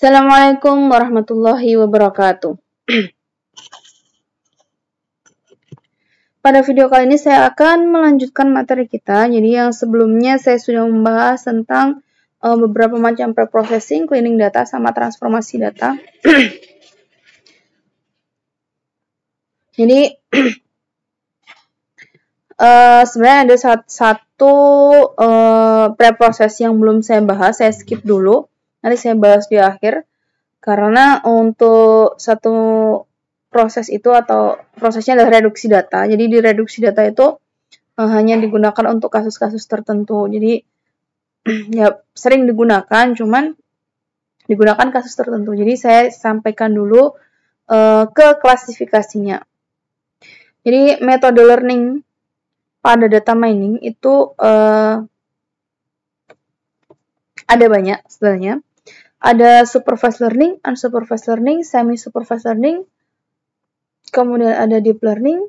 Assalamualaikum warahmatullahi wabarakatuh. Pada video kali ini saya akan melanjutkan materi kita. Jadi yang sebelumnya saya sudah membahas tentang beberapa macam preprocessing, cleaning data, sama transformasi data. Jadi sebenarnya ada satu preprocess yang belum saya bahas, saya skip dulu. Nanti saya bahas di akhir. Karena untuk satu proses itu atau prosesnya adalah reduksi data. Jadi di reduksi data itu hanya digunakan untuk kasus-kasus tertentu. Jadi ya sering digunakan, cuman digunakan kasus tertentu. Jadi saya sampaikan dulu ke klasifikasinya. Jadi metode learning pada data mining itu ada banyak sebenarnya. Ada supervised learning, unsupervised learning, semi-supervised learning, kemudian ada deep learning,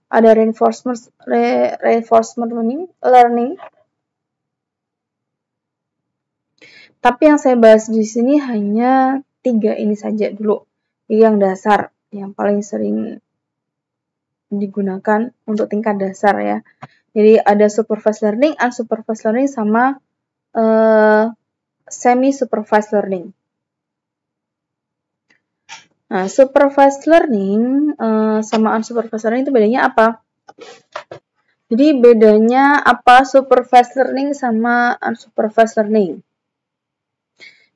ada reinforcement learning. Tapi yang saya bahas di sini hanya 3 ini saja dulu. Yang dasar, yang paling sering digunakan untuk tingkat dasar ya. Jadi ada supervised learning, unsupervised learning, sama semi-supervised learning. Nah, supervised learning sama unsupervised learning itu bedanya apa? Jadi bedanya apa supervised learning sama unsupervised learning?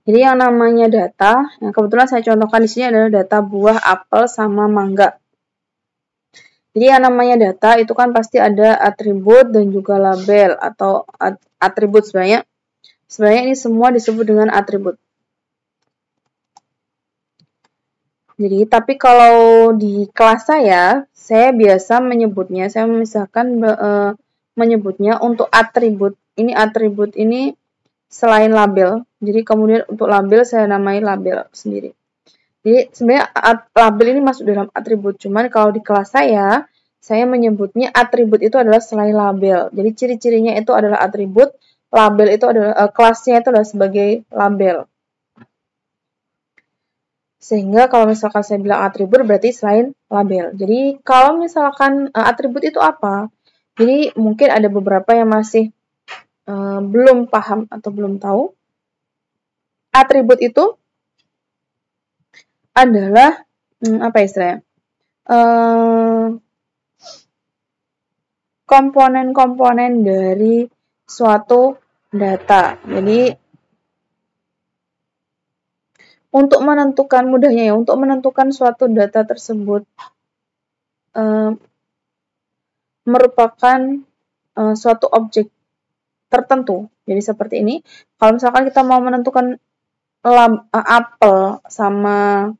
Jadi yang namanya data, yang kebetulan saya contohkan di sini adalah data buah apel sama mangga. Jadi yang namanya data itu kan pasti ada atribut dan juga label atau atribut sebenarnya. Sebenarnya ini semua disebut dengan atribut. Jadi, tapi kalau di kelas saya biasa menyebutnya, saya misalkan menyebutnya untuk atribut. Ini atribut ini selain label. Jadi, kemudian untuk label saya namai label sendiri. Jadi, sebenarnya label ini masuk dalam atribut. Cuman kalau di kelas saya menyebutnya atribut itu adalah selain label. Jadi, ciri-cirinya itu adalah atribut, label itu adalah, kelasnya itu adalah sebagai label. Sehingga kalau misalkan saya bilang atribut berarti selain label. Jadi kalau misalkan atribut itu apa? Jadi mungkin ada beberapa yang masih belum paham atau belum tahu. Atribut itu adalah apa istilahnya? Komponen-komponen dari suatu data. Jadi untuk menentukan mudahnya ya, untuk menentukan suatu data tersebut merupakan suatu objek tertentu. Jadi seperti ini. Kalau misalkan kita mau menentukan apel sama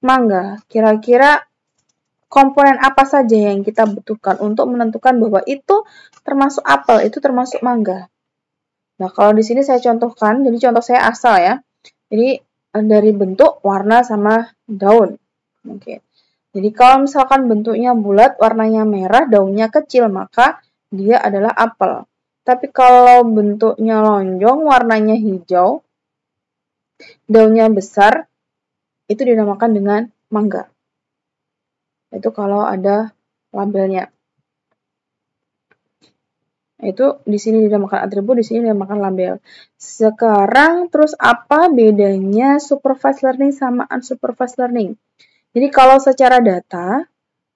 mangga, kira-kira komponen apa saja yang kita butuhkan untuk menentukan bahwa itu termasuk apel, itu termasuk mangga. Nah, kalau di sini saya contohkan, jadi contoh saya asal ya. Jadi dari bentuk, warna, sama daun. Oke. Jadi kalau misalkan bentuknya bulat, warnanya merah, daunnya kecil, maka dia adalah apel. Tapi kalau bentuknya lonjong, warnanya hijau, daunnya besar, itu dinamakan dengan mangga. Itu kalau ada labelnya. Itu di sini dinamakan atribut, di sini dinamakan label. Sekarang terus apa bedanya supervised learning sama unsupervised learning? Jadi kalau secara data,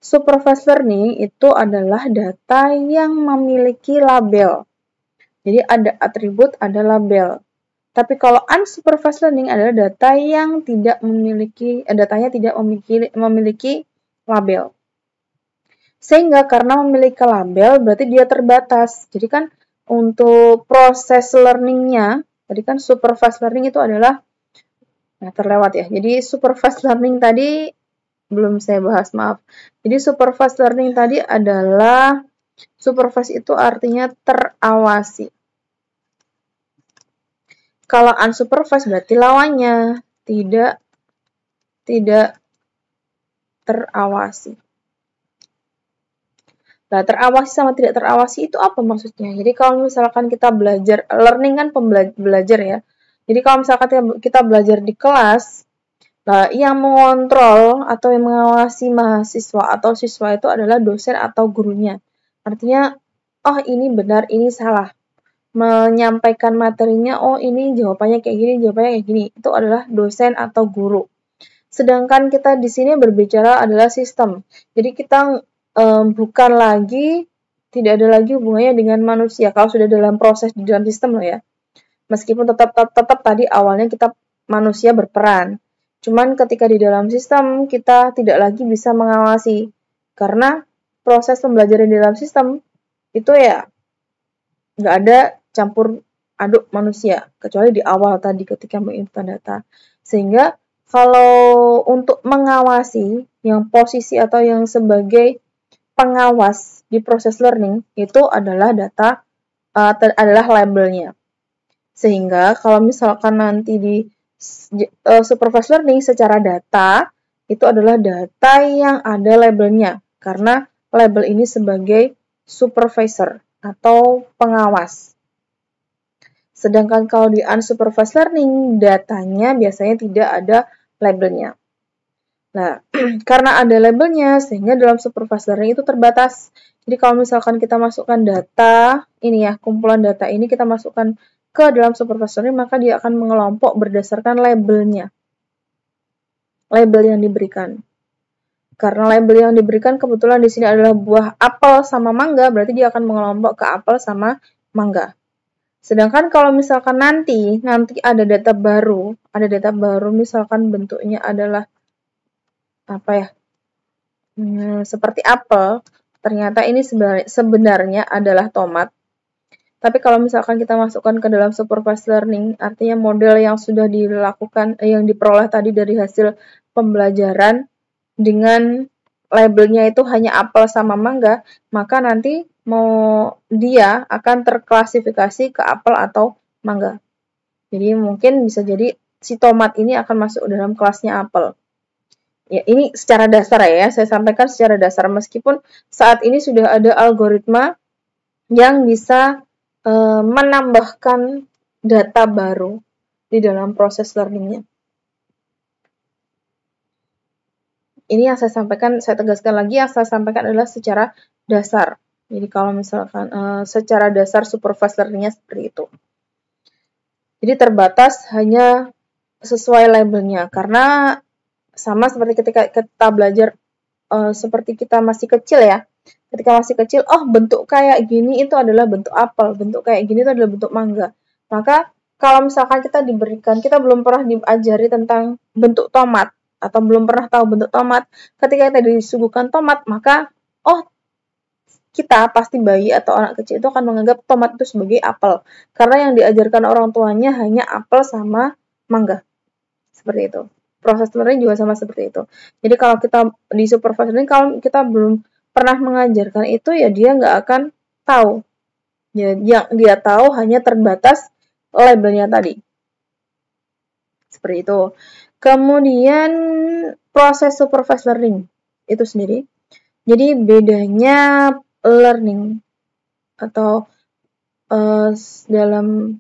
supervised learning itu adalah data yang memiliki label. Jadi ada atribut, ada label. Tapi kalau unsupervised learning adalah data yang tidak memiliki, datanya tidak memiliki label. Sehingga karena memiliki label berarti dia terbatas. Jadi kan untuk proses learning-nya, tadi kan supervised learning itu adalah terlewat ya. Jadi supervised learning tadi belum saya bahas, maaf. Jadi supervised learning tadi adalah supervised itu artinya terawasi. Kalau unsupervised berarti lawannya tidak terawasi. Nah, terawasi sama tidak terawasi itu apa maksudnya? Jadi kalau misalkan kita belajar, learning kan belajar ya. Jadi kalau misalkan kita belajar di kelas, nah, yang mengontrol atau yang mengawasi mahasiswa atau siswa itu adalah dosen atau gurunya. Artinya, oh ini benar, ini salah. Menyampaikan materinya, oh ini jawabannya kayak gini, jawabannya kayak gini. Itu adalah dosen atau guru. Sedangkan kita di sini berbicara adalah sistem. Jadi kita bukan lagi, tidak ada lagi hubungannya dengan manusia. Kalau sudah dalam proses di dalam sistem loh ya. Meskipun tetap tadi awalnya kita manusia berperan. Cuman ketika di dalam sistem, kita tidak lagi bisa mengawasi. Karena proses pembelajaran di dalam sistem, itu ya nggak ada campur aduk manusia. Kecuali di awal tadi ketika menginput data. Sehingga kalau untuk mengawasi, yang posisi atau yang sebagai pengawas di proses learning, itu adalah data, adalah labelnya. Sehingga kalau misalkan nanti di supervised learning secara data, itu adalah data yang ada labelnya. Karena label ini sebagai supervisor atau pengawas. Sedangkan kalau di unsupervised learning, datanya biasanya tidak ada labelnya. Nah, karena ada labelnya, sehingga dalam supervised learning itu terbatas. Jadi kalau misalkan kita masukkan data, ini ya, kumpulan data ini kita masukkan ke dalam supervised learning, maka dia akan mengelompok berdasarkan labelnya. Label yang diberikan. Karena label yang diberikan kebetulan di sini adalah buah apel sama mangga, berarti dia akan mengelompok ke apel sama mangga. Sedangkan kalau misalkan nanti ada data baru misalkan bentuknya adalah apa ya? Seperti apel, ternyata ini sebenarnya adalah tomat. Tapi kalau misalkan kita masukkan ke dalam supervised learning, artinya model yang sudah dilakukan, yang diperoleh tadi dari hasil pembelajaran dengan labelnya itu hanya apel sama mangga, maka nanti dia akan terklasifikasi ke apel atau mangga. Jadi mungkin bisa jadi si tomat ini akan masuk dalam kelasnya apel. Ya, ini secara dasar ya, saya sampaikan secara dasar meskipun saat ini sudah ada algoritma yang bisa menambahkan data baru di dalam proses learning-nya. Ini yang saya sampaikan, saya tegaskan lagi, yang saya sampaikan adalah secara dasar. Jadi kalau misalkan secara dasar supervised learning-nya seperti itu. Jadi terbatas hanya sesuai labelnya, karena sama seperti ketika kita belajar seperti kita masih kecil ya. Ketika masih kecil, oh bentuk kayak gini itu adalah bentuk apel, bentuk kayak gini itu adalah bentuk mangga. Maka kalau misalkan kita belum pernah diajari tentang bentuk tomat, atau belum pernah tahu bentuk tomat, ketika kita disuguhkan tomat, maka kita pasti bayi atau anak kecil itu akan menganggap tomat itu sebagai apel. Karena yang diajarkan orang tuanya hanya apel sama mangga. Seperti itu. Proses learning juga sama seperti itu. Jadi kalau kita di supervised learning, kalau kita belum pernah mengajarkan itu, ya dia nggak akan tahu. Ya, yang dia tahu hanya terbatas labelnya tadi. Seperti itu. Kemudian proses supervised learning itu sendiri. Jadi bedanya learning atau dalam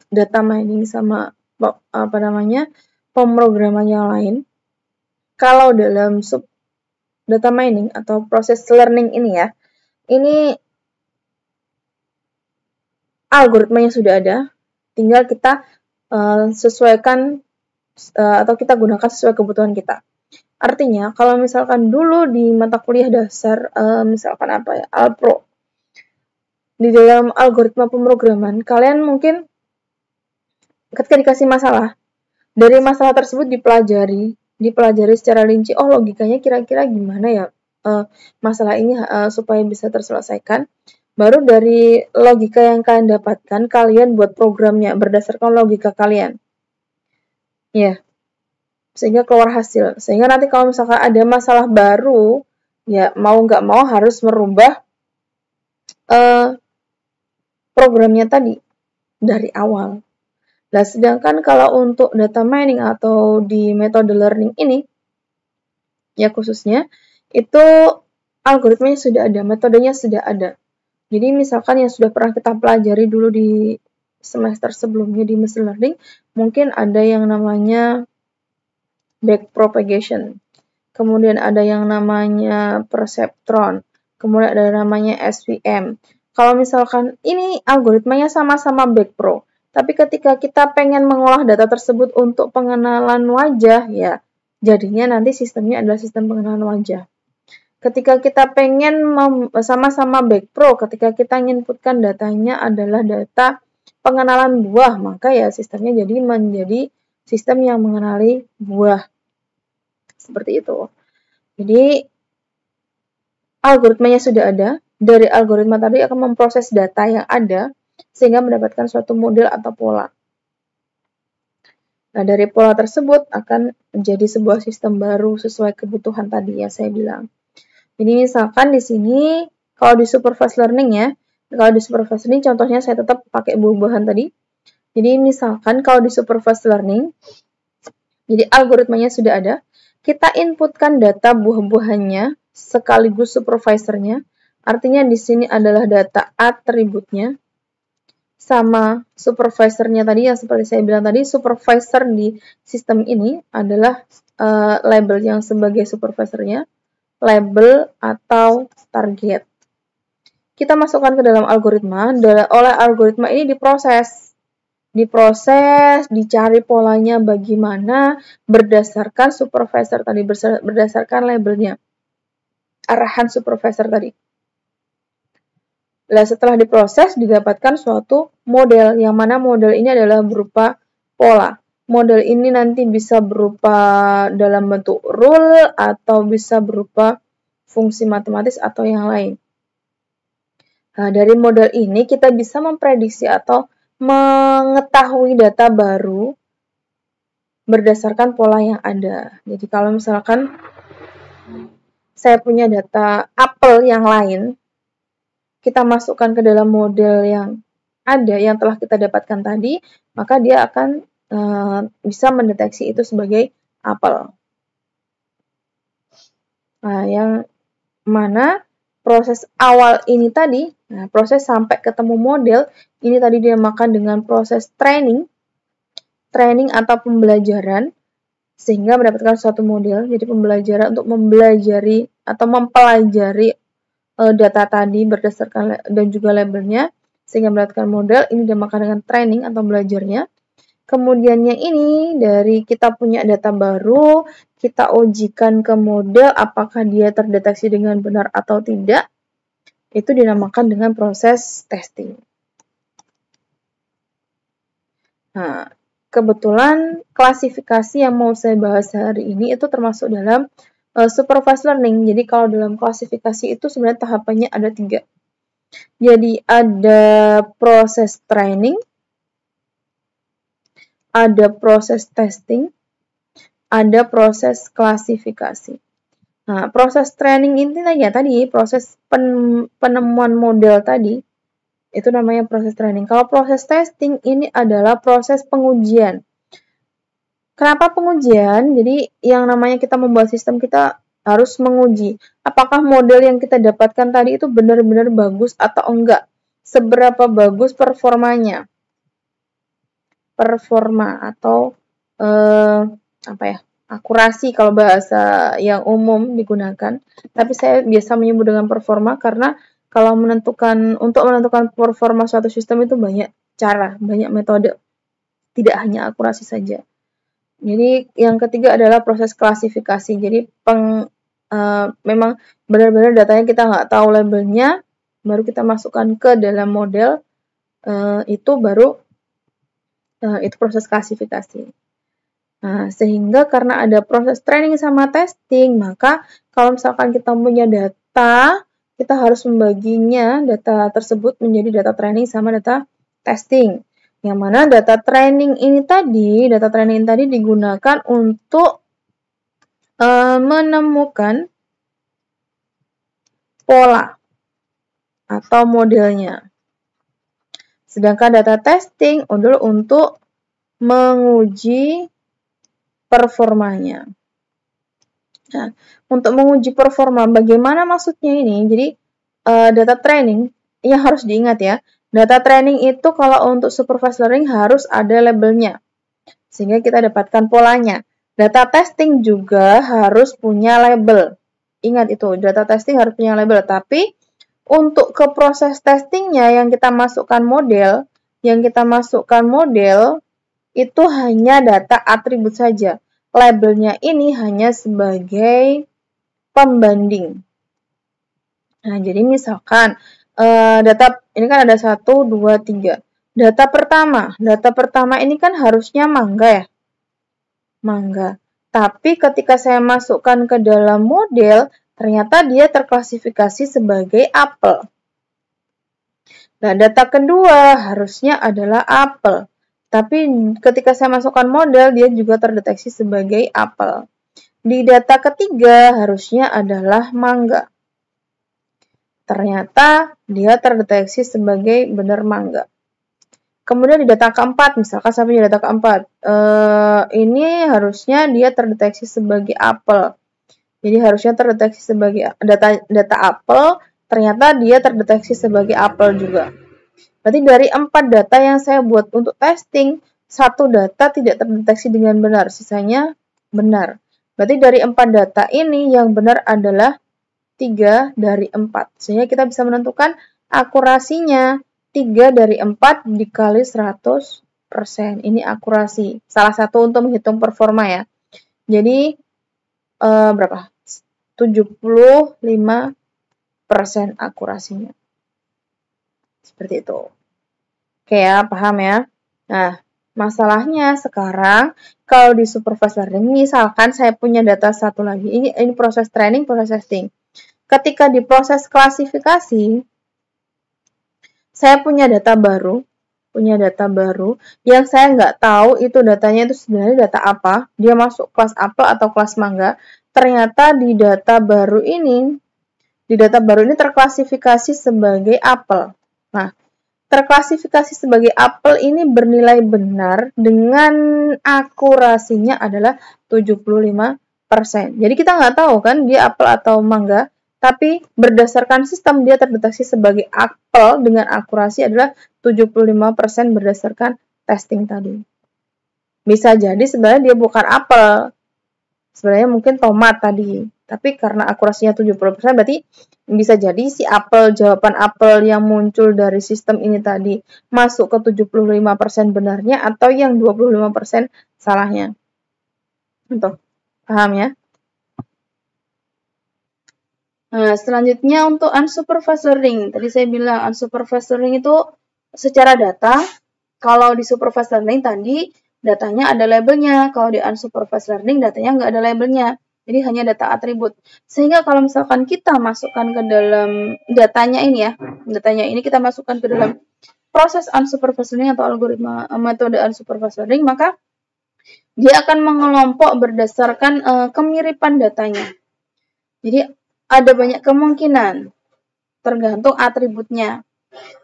data mining sama pemrograman yang lain. Kalau dalam data mining atau proses learning ini ya, ini algoritmanya sudah ada, tinggal kita sesuaikan atau kita gunakan sesuai kebutuhan kita. Artinya, kalau misalkan dulu di mata kuliah dasar, misalkan Alpro, di dalam algoritma pemrograman, kalian mungkin ketika dikasih masalah, dari masalah tersebut dipelajari secara rinci, oh logikanya kira-kira gimana ya masalah ini supaya bisa terselesaikan. Baru dari logika yang kalian dapatkan, kalian buat programnya berdasarkan logika kalian. Ya, sehingga keluar hasil. Sehingga nanti kalau misalkan ada masalah baru, ya mau nggak mau harus merubah programnya tadi dari awal. Nah, sedangkan kalau untuk data mining atau di metode learning ini, ya khususnya, itu algoritmanya sudah ada, metodenya sudah ada. Jadi misalkan yang sudah pernah kita pelajari dulu di semester sebelumnya di machine learning, mungkin ada yang namanya backpropagation, kemudian ada yang namanya perceptron, kemudian ada namanya SVM. Kalau misalkan ini algoritmanya sama-sama backpro, tapi ketika kita pengen mengolah data tersebut untuk pengenalan wajah, ya jadinya nanti sistemnya adalah sistem pengenalan wajah. Ketika kita pengen sama-sama backpro, ketika kita inputkan datanya adalah data pengenalan buah, maka ya sistemnya jadi menjadi sistem yang mengenali buah. Seperti itu. Jadi algoritmanya sudah ada, dari algoritma tadi akan memproses data yang ada sehingga mendapatkan suatu model atau pola. Nah, dari pola tersebut akan menjadi sebuah sistem baru sesuai kebutuhan tadi ya saya bilang. Jadi misalkan di sini kalau di supervised learning ya, kalau di supervised learning contohnya saya tetap pakai buah-buahan tadi. Jadi misalkan kalau di supervised learning, jadi algoritmanya sudah ada, kita inputkan data buah-buahannya sekaligus supervisornya. Artinya di sini adalah data atributnya sama supervisornya tadi yang seperti saya bilang tadi, supervisor di sistem ini adalah label yang sebagai supervisornya, label atau target. Kita masukkan ke dalam algoritma, oleh algoritma ini diproses, dicari polanya bagaimana berdasarkan supervisor tadi, berdasarkan labelnya, arahan supervisor tadi. Nah, setelah diproses, didapatkan suatu model, yang mana model ini adalah berupa pola. Model ini nanti bisa berupa dalam bentuk rule atau bisa berupa fungsi matematis atau yang lain. Nah, dari model ini kita bisa memprediksi atau mengetahui data baru berdasarkan pola yang ada. Jadi kalau misalkan saya punya data apel yang lain, kita masukkan ke dalam model yang ada, yang telah kita dapatkan tadi, maka dia akan bisa mendeteksi itu sebagai apel. Nah, yang mana proses awal ini tadi, nah, proses sampai ketemu model, ini tadi dinamakan dengan proses training atau pembelajaran, sehingga mendapatkan suatu model. Jadi pembelajaran untuk mempelajari data tadi berdasarkan dan juga labelnya, sehingga mendapatkan model, ini dinamakan dengan training atau belajarnya. Kemudian yang ini, dari kita punya data baru, kita ujikan ke model apakah dia terdeteksi dengan benar atau tidak. Itu dinamakan dengan proses testing. Nah, kebetulan klasifikasi yang mau saya bahas hari ini itu termasuk dalam supervised learning. Jadi kalau dalam klasifikasi itu sebenarnya tahapannya ada 3. Jadi ada proses training, ada proses testing, ada proses klasifikasi. Nah, proses training ini ya tadi, proses penemuan model tadi, itu namanya proses training. Kalau proses testing ini adalah proses pengujian. Kenapa pengujian? Jadi yang namanya kita membuat sistem, kita harus menguji apakah model yang kita dapatkan tadi itu benar-benar bagus atau enggak. Seberapa bagus performanya. Performa atau akurasi kalau bahasa yang umum digunakan. Tapi saya biasa menyebut dengan performa karena kalau untuk menentukan performa suatu sistem itu banyak cara, banyak metode. Tidak hanya akurasi saja. Jadi yang ketiga adalah proses klasifikasi. Jadi memang benar-benar datanya kita nggak tahu labelnya, baru kita masukkan ke dalam model, itu baru itu proses klasifikasi. Nah, sehingga karena ada proses training sama testing, maka kalau misalkan kita punya data, kita harus membaginya data tersebut menjadi data training sama data testing. Yang mana data training ini tadi digunakan untuk menemukan pola atau modelnya. Sedangkan data testing adalah untuk menguji performanya. Nah, untuk menguji performa, bagaimana maksudnya ini? Jadi, data training yang harus diingat ya, Data training itu kalau untuk supervised learning harus ada labelnya, sehingga kita dapatkan polanya. Data testing juga harus punya label. Ingat itu, data testing harus punya label. Tapi untuk ke proses testingnya yang kita masukkan model, itu hanya data atribut saja. Labelnya ini hanya sebagai pembanding. Nah, jadi misalkan data ini kan ada 1, 2, 3. Data pertama ini kan harusnya mangga ya. Mangga. Tapi ketika saya masukkan ke dalam model, ternyata dia terklasifikasi sebagai apel. Nah, data kedua harusnya adalah apel. Tapi ketika saya masukkan model, dia juga terdeteksi sebagai apel. Di data ketiga harusnya adalah mangga. Ternyata dia terdeteksi sebagai benar mangga. Kemudian di data keempat, misalkan saya punya data keempat, ini harusnya dia terdeteksi sebagai apel. Jadi harusnya terdeteksi sebagai data apel, ternyata dia terdeteksi sebagai apel juga. Berarti dari 4 data yang saya buat untuk testing, 1 data tidak terdeteksi dengan benar, sisanya benar. Berarti dari 4 data ini yang benar adalah 3 dari 4. Sehingga kita bisa menentukan akurasinya 3 dari 4 dikali 100%. Ini akurasi. Salah satu untuk menghitung performa ya. Jadi berapa? 75% akurasinya. Seperti itu. Oke ya, paham ya? Nah, masalahnya sekarang kalau di supervised learning, misalkan saya punya data satu lagi. Ini proses training, proses testing. Ketika di proses klasifikasi, saya punya data baru yang saya nggak tahu itu datanya itu sebenarnya data apa, dia masuk kelas apel atau kelas mangga. Ternyata di data baru ini terklasifikasi sebagai apel. Nah, terklasifikasi sebagai apel ini bernilai benar dengan akurasinya adalah 75%. Jadi kita nggak tahu kan dia apel atau mangga, tapi berdasarkan sistem dia terdeteksi sebagai apel dengan akurasi adalah 75% berdasarkan testing tadi. Bisa jadi sebenarnya dia bukan apel, sebenarnya mungkin tomat tadi. Tapi karena akurasinya 70% berarti bisa jadi si jawaban apel yang muncul dari sistem ini tadi masuk ke 75% benarnya atau yang 25% salahnya. Untuk paham ya? Nah, selanjutnya untuk unsupervised learning. Tadi saya bilang unsupervised learning itu secara data, kalau di supervised learning tadi datanya ada labelnya, kalau di unsupervised learning datanya nggak ada labelnya. Jadi hanya data atribut. Sehingga kalau misalkan kita masukkan ke dalam datanya ini kita masukkan ke dalam proses unsupervised learning atau algoritma metode unsupervised learning, maka dia akan mengelompok berdasarkan kemiripan datanya. Jadi ada banyak kemungkinan tergantung atributnya.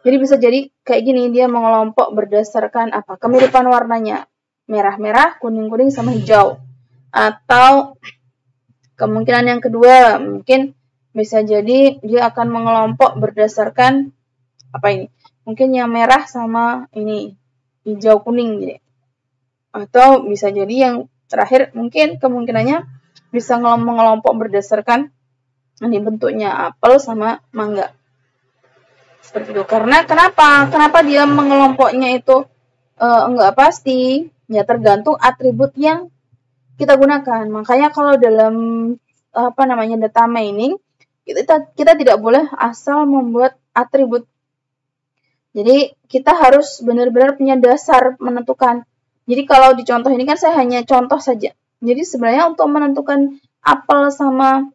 Jadi bisa jadi kayak gini, dia mengelompok berdasarkan apa? Kemiripan warnanya. Merah-merah, kuning-kuning, sama hijau. Atau kemungkinan yang kedua, mungkin bisa jadi dia akan mengelompok berdasarkan apa ini? Mungkin yang merah sama ini, hijau kuning gitu. Atau bisa jadi yang terakhir mungkin kemungkinannya bisa mengelompok berdasarkan ini bentuknya apel sama mangga. Seperti itu. Karena kenapa dia mengelompoknya itu enggak pasti? Ya tergantung atribut yang kita gunakan. Makanya kalau dalam data mining kita tidak boleh asal membuat atribut. Jadi kita harus benar-benar punya dasar menentukan. Jadi kalau di contoh ini kan saya hanya contoh saja. Jadi sebenarnya untuk menentukan apel sama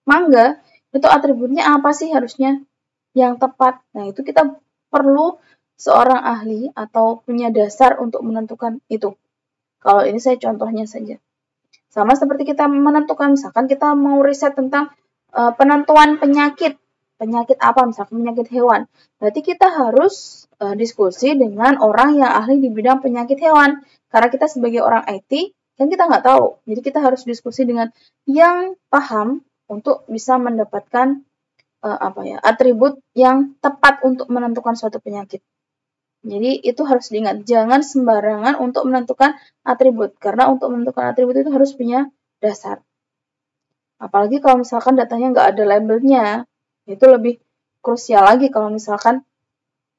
mangga itu atributnya apa sih harusnya yang tepat. Nah, itu kita perlu seorang ahli atau punya dasar untuk menentukan itu. Kalau ini saya contohnya saja. Sama seperti kita menentukan, misalkan kita mau riset tentang penentuan penyakit. Penyakit apa? Misalkan penyakit hewan. Berarti kita harus diskusi dengan orang yang ahli di bidang penyakit hewan. Karena kita sebagai orang IT, kan kita nggak tahu. Jadi kita harus diskusi dengan yang paham untuk bisa mendapatkan atribut yang tepat untuk menentukan suatu penyakit. Jadi itu harus diingat, jangan sembarangan untuk menentukan atribut, karena untuk menentukan atribut itu harus punya dasar. Apalagi kalau misalkan datanya nggak ada labelnya, itu lebih krusial lagi kalau misalkan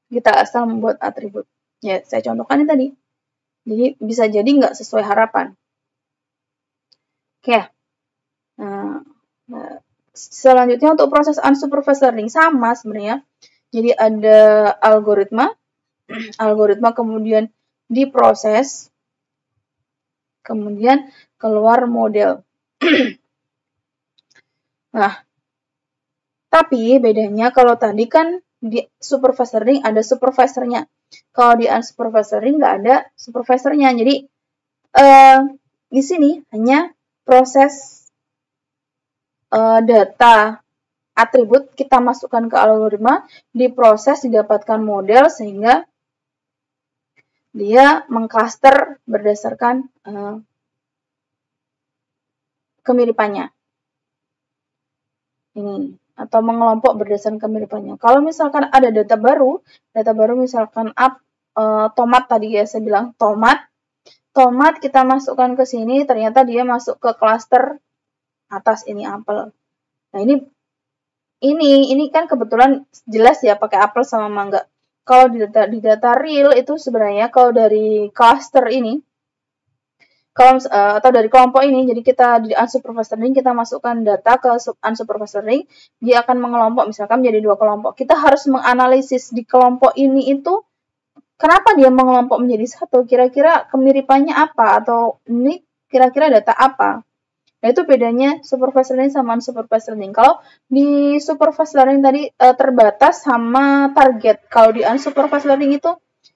kita asal membuat atribut. Ya, saya contohkan ini tadi. Jadi bisa jadi nggak sesuai harapan. Oke. Nah, selanjutnya untuk proses unsupervised learning sama sebenarnya. Jadi ada algoritma kemudian diproses, kemudian keluar model. Nah, tapi bedanya kalau tadi kan di supervised learning ada supervisornya. Kalau di unsupervised learning nggak ada supervisornya. Jadi di sini hanya proses data atribut kita masukkan ke algoritma, diproses, didapatkan model sehingga dia mengcluster berdasarkan kemiripannya. Ini atau mengelompok berdasarkan kemiripannya. Kalau misalkan ada data baru misalkan tomat tadi ya saya bilang tomat kita masukkan ke sini ternyata dia masuk ke cluster atas ini apel. Nah, ini kan kebetulan jelas ya pakai apel sama mangga. Kalau di data real itu sebenarnya kalau dari cluster ini atau dari kelompok ini, jadi kita di unsupervised learning kita masukkan data ke unsupervised learning, dia akan mengelompok misalkan menjadi 2 kelompok. Kita harus menganalisis di kelompok ini itu kenapa dia mengelompok menjadi satu, kira-kira kemiripannya apa atau ini kira-kira data apa. Nah, itu bedanya supervised learning sama unsupervised learning. Kalau di supervised learning tadi terbatas sama target. Kalau di unsupervised learning itu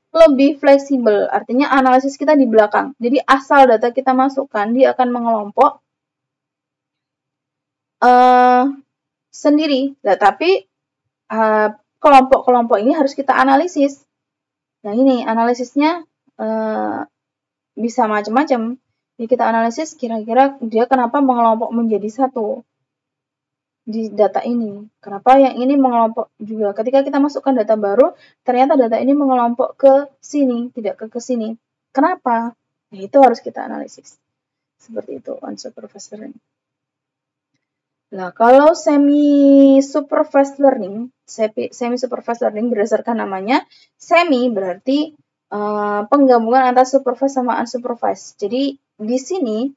lebih fleksibel, artinya analisis kita di belakang. Jadi asal data kita masukkan, dia akan mengelompok sendiri. Nah, tapi kelompok-kelompok ini harus kita analisis. Nah, ini analisisnya bisa macam-macam. Jadi kita analisis kira-kira dia kenapa mengelompok menjadi satu di data ini. Kenapa yang ini mengelompok juga. Ketika kita masukkan data baru, ternyata data ini mengelompok ke sini, tidak ke sini. Kenapa? Nah, itu harus kita analisis. Seperti itu, unsupervised learning. Nah, kalau semi-supervised learning berdasarkan namanya, semi berarti penggabungan antara supervised sama unsupervised. Jadi, di sini,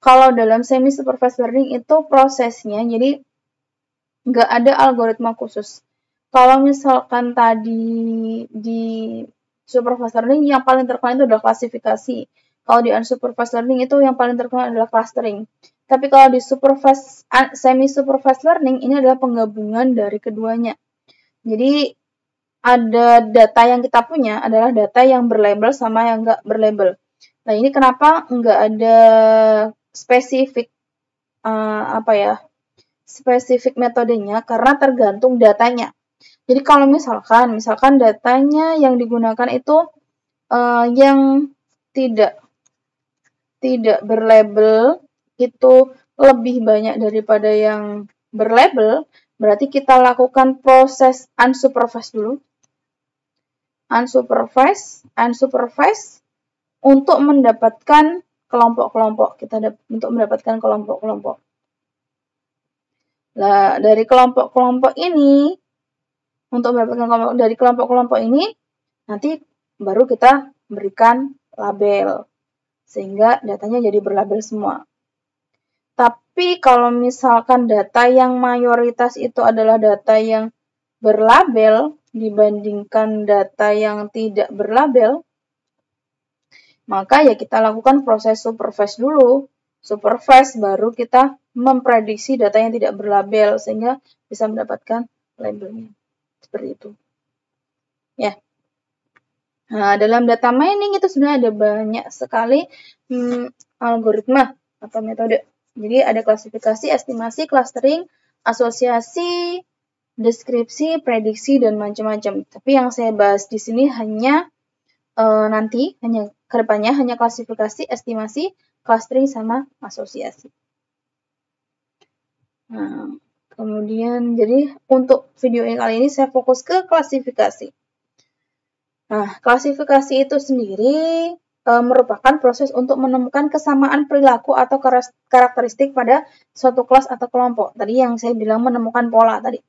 kalau dalam semi-supervised learning itu prosesnya, jadi nggak ada algoritma khusus. Kalau misalkan tadi di supervised learning yang paling terkenal itu adalah klasifikasi. Kalau di unsupervised learning itu yang paling terkenal adalah clustering. Tapi kalau di semi-supervised learning ini adalah penggabungan dari keduanya. Jadi ada data yang kita punya adalah data yang berlabel sama yang nggak berlabel. Nah, ini kenapa nggak ada spesifik spesifik metodenya karena tergantung datanya. Jadi kalau misalkan datanya yang digunakan itu yang tidak berlabel itu lebih banyak daripada yang berlabel, berarti kita lakukan proses unsupervised dulu. Unsupervised untuk mendapatkan kelompok-kelompok. Untuk mendapatkan kelompok-kelompok. Nah, dari kelompok-kelompok ini, untuk mendapatkan dari kelompok-kelompok ini, nanti baru kita berikan label. Sehingga datanya jadi berlabel semua. Tapi kalau misalkan data yang mayoritas itu adalah data yang berlabel dibandingkan data yang tidak berlabel, maka ya kita lakukan proses supervised dulu. Supervised baru kita memprediksi data yang tidak berlabel sehingga bisa mendapatkan labelnya. Seperti itu. Ya. Nah, dalam data mining itu sebenarnya ada banyak sekali algoritma atau metode. Jadi ada klasifikasi, estimasi, clustering, asosiasi, deskripsi, prediksi, dan macam-macam. Tapi yang saya bahas di sini hanya kedepannya hanya klasifikasi, estimasi, clustering, sama asosiasi. Nah, Kemudian, jadi untuk video yang kali ini saya fokus ke klasifikasi. Nah, klasifikasi itu sendiri merupakan proses untuk menemukan kesamaan perilaku atau karakteristik pada suatu kelas atau kelompok. Tadi yang saya bilang menemukan pola tadi.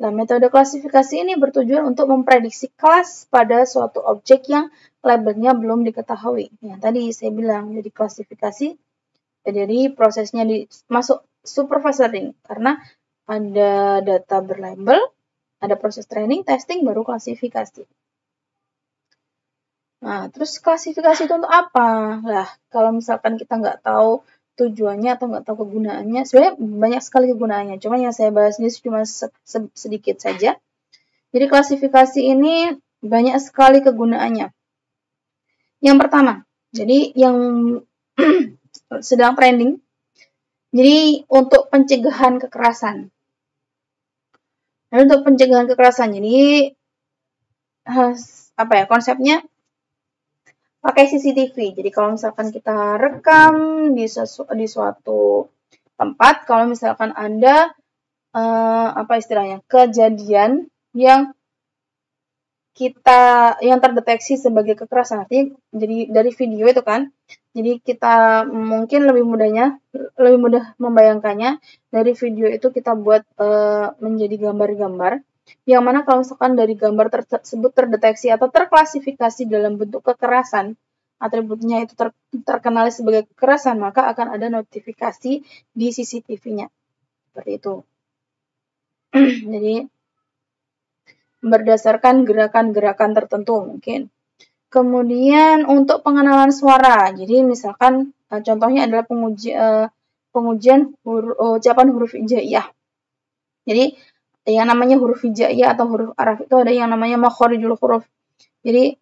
Nah, metode klasifikasi ini bertujuan untuk memprediksi kelas pada suatu objek yang labelnya belum diketahui. Ya, tadi saya bilang, jadi klasifikasi, jadi prosesnya masuk supervised learning, karena ada data berlabel, ada proses training, testing, baru klasifikasi. Nah, terus klasifikasi itu untuk apa? Nah, kalau misalkan kita nggak tahu tujuannya atau nggak tahu kegunaannya, sebenarnya banyak sekali kegunaannya, cuma yang saya bahas ini cuma sedikit saja. Jadi klasifikasi ini banyak sekali kegunaannya. Yang pertama, jadi yang sedang trending, jadi untuk pencegahan kekerasan. Nah, untuk pencegahan kekerasan, jadi konsepnya pakai CCTV. Jadi kalau misalkan kita rekam di suatu tempat, kalau misalkan ada kejadian yang terdeteksi sebagai kekerasan, artinya jadi dari video itu kan, jadi kita mungkin lebih mudah membayangkannya dari video itu kita buat menjadi gambar-gambar, yang mana kalau misalkan dari gambar tersebut terdeteksi atau terklasifikasi dalam bentuk kekerasan, atributnya itu terkenal sebagai kekerasan, maka akan ada notifikasi di CCTV-nya. Seperti itu. Jadi berdasarkan gerakan-gerakan tertentu mungkin. Kemudian untuk pengenalan suara, jadi misalkan contohnya adalah pengujian ucapan huruf hijaiyah. Jadi yang namanya huruf hijaiyah atau huruf araf itu ada yang namanya makharijul huruf. Jadi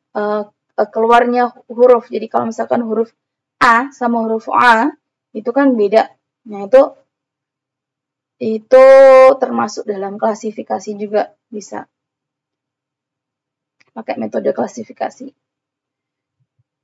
keluarnya huruf. Jadi kalau misalkan huruf A sama huruf A itu kan beda. Nah, itu termasuk dalam klasifikasi juga, bisa pakai metode klasifikasi.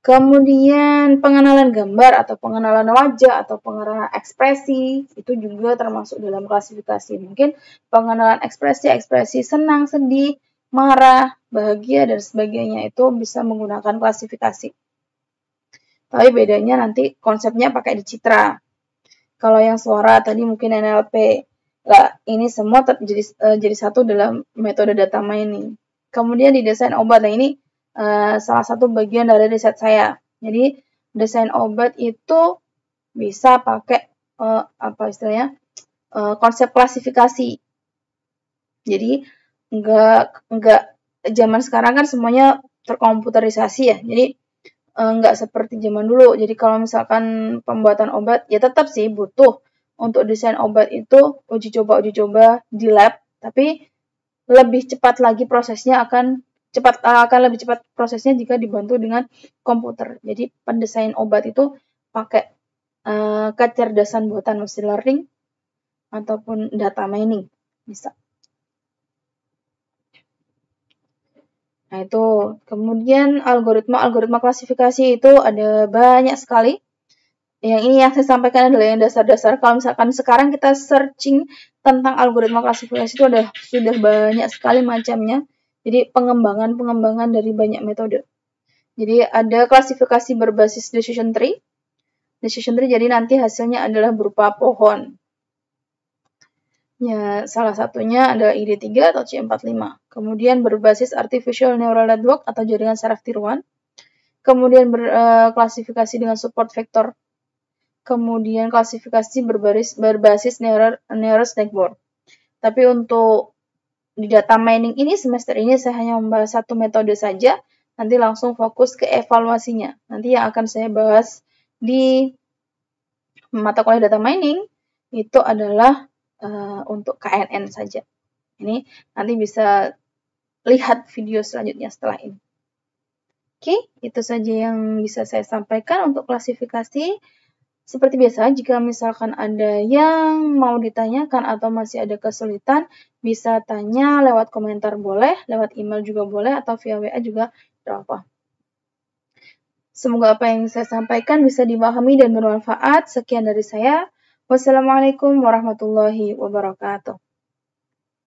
Kemudian pengenalan gambar atau pengenalan wajah atau pengenalan ekspresi itu juga termasuk dalam klasifikasi. Mungkin pengenalan ekspresi senang, sedih, marah, bahagia, dan sebagainya itu bisa menggunakan klasifikasi. Tapi bedanya nanti konsepnya pakai di citra. Kalau yang suara tadi mungkin NLP. Nah, ini semua jadi satu dalam metode data mining. Kemudian di desain obat, nah ini salah satu bagian dari riset saya. Jadi desain obat itu bisa pakai konsep klasifikasi. Jadi enggak zaman sekarang kan semuanya terkomputerisasi ya. Jadi enggak seperti zaman dulu. Jadi kalau misalkan pembuatan obat ya tetap sih butuh untuk desain obat itu uji coba di lab, tapi lebih cepat lagi prosesnya akan lebih cepat prosesnya jika dibantu dengan komputer. Jadi pendesain obat itu pakai kecerdasan buatan machine learning ataupun data mining bisa. Nah, itu. Kemudian algoritma klasifikasi itu ada banyak sekali. Yang ini yang saya sampaikan adalah yang dasar-dasar. Kalau misalkan sekarang kita searching tentang algoritma klasifikasi itu sudah banyak sekali macamnya. Jadi pengembangan dari banyak metode. Jadi ada klasifikasi berbasis decision tree. Decision tree jadi nanti hasilnya adalah berupa pohon. Ya, salah satunya adalah ID3 atau C45. Kemudian berbasis artificial neural network atau jaringan saraf tiruan. Kemudian berklasifikasi dengan support vector. Kemudian klasifikasi berbasis neural network. Tapi untuk di data mining ini semester ini saya hanya membahas satu metode saja. Nanti langsung fokus ke evaluasinya. Nanti yang akan saya bahas di mata kuliah data mining itu adalah untuk KNN saja. Ini nanti bisa lihat video selanjutnya setelah ini. Oke, itu saja yang bisa saya sampaikan untuk klasifikasi. Seperti biasa, jika misalkan ada yang mau ditanyakan atau masih ada kesulitan, bisa tanya lewat komentar boleh, lewat email juga boleh, atau via WA juga tidak apa. Semoga apa yang saya sampaikan bisa dipahami dan bermanfaat. Sekian dari saya. Wassalamualaikum warahmatullahi wabarakatuh.